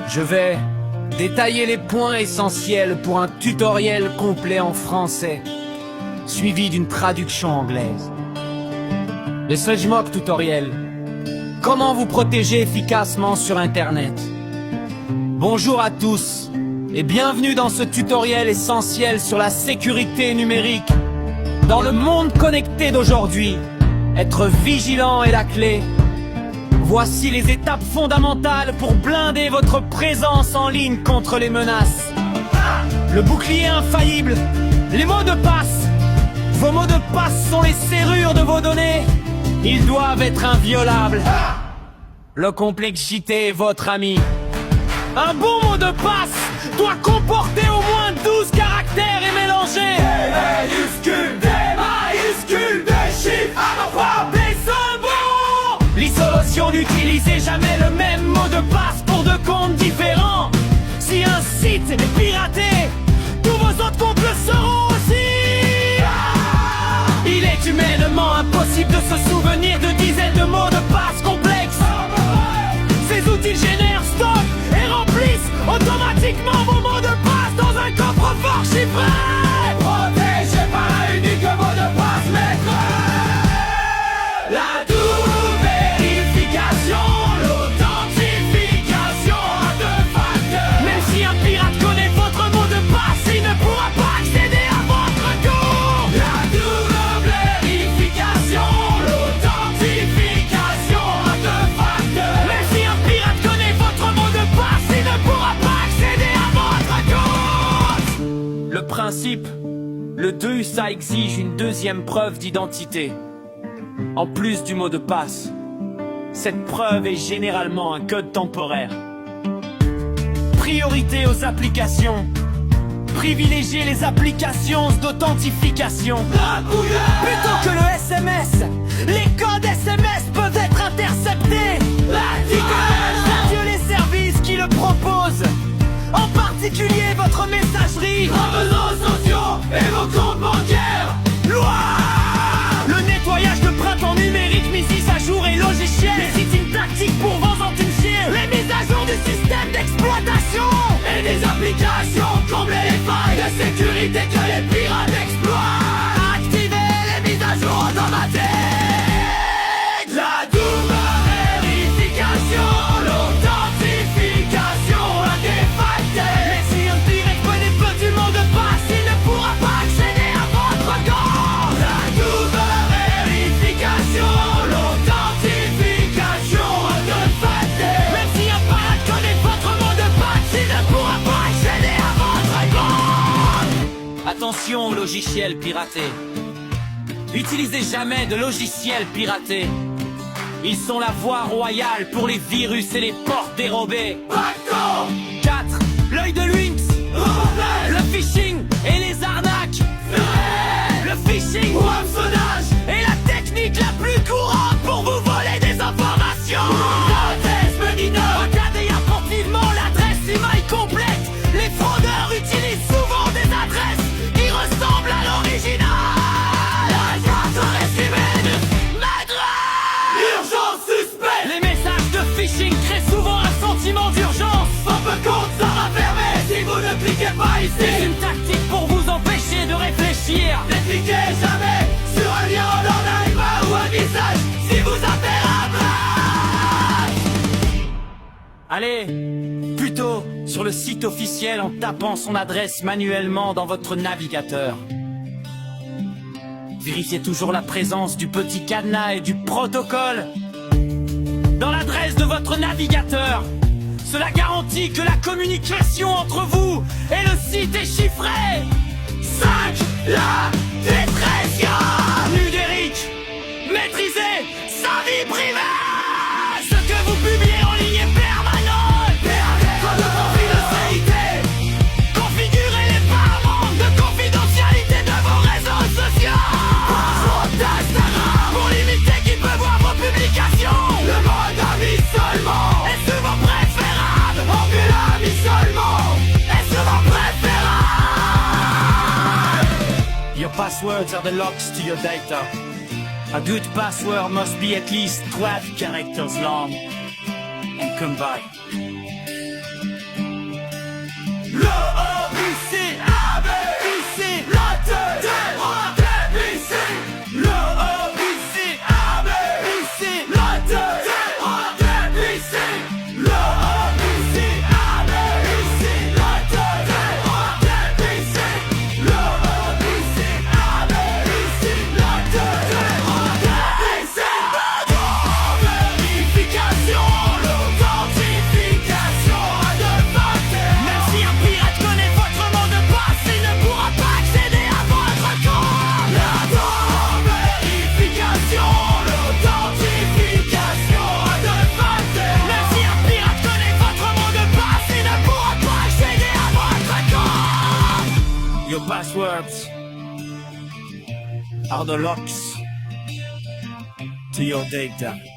Je vais détailler les points essentiels pour un tutoriel complet en français, suivi d'une traduction anglaise. Le Sejmok tutoriel. Comment vous protéger efficacement sur Internet. Bonjour à tous et bienvenue dans ce tutoriel essentiel sur la sécurité numérique. Dans le monde connecté d'aujourd'hui, être vigilant est la clé. Voici les étapes fondamentales pour blinder votre présence en ligne contre les menaces. Le bouclier infaillible, les mots de passe. Vos mots de passe sont les serrures de vos données. Ils doivent être inviolables. Le complexité est votre ami. Un bon mot de passe doit comporter au moins 12 caractères et mélanger des majuscules, des chiffres, des symboles. L'isolation, n'utilisez jamais le même mot de passe pour deux comptes différents. Si un site est piraté, tous vos autres comptes le seront aussi. Il est humainement impossible de se souvenir de dizaines de mots de passe complexes. Ces outils génèrent, stockent et remplissent automatiquement vos mots de passe dans un coffre-fort chiffré. Protégé par un unique mot de passe maître. La double vérification, l'authentification à deux facteurs. Même si un pirate connaît votre mot de passe, il ne pourra pas accéder à votre compte. La double vérification, l'authentification à deux facteurs. Même si un pirate connaît votre mot de passe, il ne pourra pas accéder à votre compte. Le principe, le 2, ça exige une deuxième preuve d'identité. En plus du mot de passe, cette preuve est généralement un code temporaire. Priorité aux applications. Privilégiez les applications d'authentification. Plutôt que le SMS, les codes SMS peuvent être interceptés. Adieu les services qui le proposent, en particulier votre messagerie, vos réseaux sociaux et vos comptes bancaires. Le nettoyage de printemps numérique mis à jour et logiciel. C'est une tactique pour vos authentifier. Les mises à jour du système d'exploitation et des applications. Combler les failles de sécurité que les pirates exploitent. Activez les mises à jour automatiques. La double vérification, l'authentification à des facteurs. Mais si un pirate connaît peu du mot de passe, il ne pourra pas accéder à votre compte. La double vérification, l'authentification à deux facteurs. Même si un pirate connaît votre mot de passe, il ne pourra pas accéder à votre compte. Attention aux logiciels piratés. Utilisez jamais de logiciels piratés. Ils sont la voie royale pour les virus et les portes dérobées. 4. L'œil de Lynx. Le phishing et les arnaques. Le phishing ou hameçonnage est la technique la plus courante pour vous voler des informations. Regardez attentivement l'adresse email complète. Les fraudeurs utilisent souvent des adresses qui ressemblent à l'original. Urgence suspect. Les messages de phishing créent souvent un sentiment d'urgence. Votre compte sera fermé si vous ne cliquez pas ici. C'est une tactique pour vous empêcher de réfléchir. Ne cliquez jamais sur un lien en live ou un message si vous avez un blast. Allez, plutôt sur le site officiel en tapant son adresse manuellement dans votre navigateur. Vérifiez toujours la présence du petit cadenas et du protocole dans l'adresse de votre navigateur. Cela garantit que la communication entre vous et le site est chiffrée. 5. La discrétion. Numérique. Maîtrisez sa vie privée. Ce que vous publiez en ligne est permanent. Code de confidentialité. Configurez les paramètres de confidentialité de vos réseaux sociaux. Pour limiter qui peut voir vos publications. Le mode avis seulement est souvent préférable. Angular avis seulement est souvent préférable. Your passwords are the locks to your data. A good password must be at least 12 characters long and combined. passwords are the locks to your data.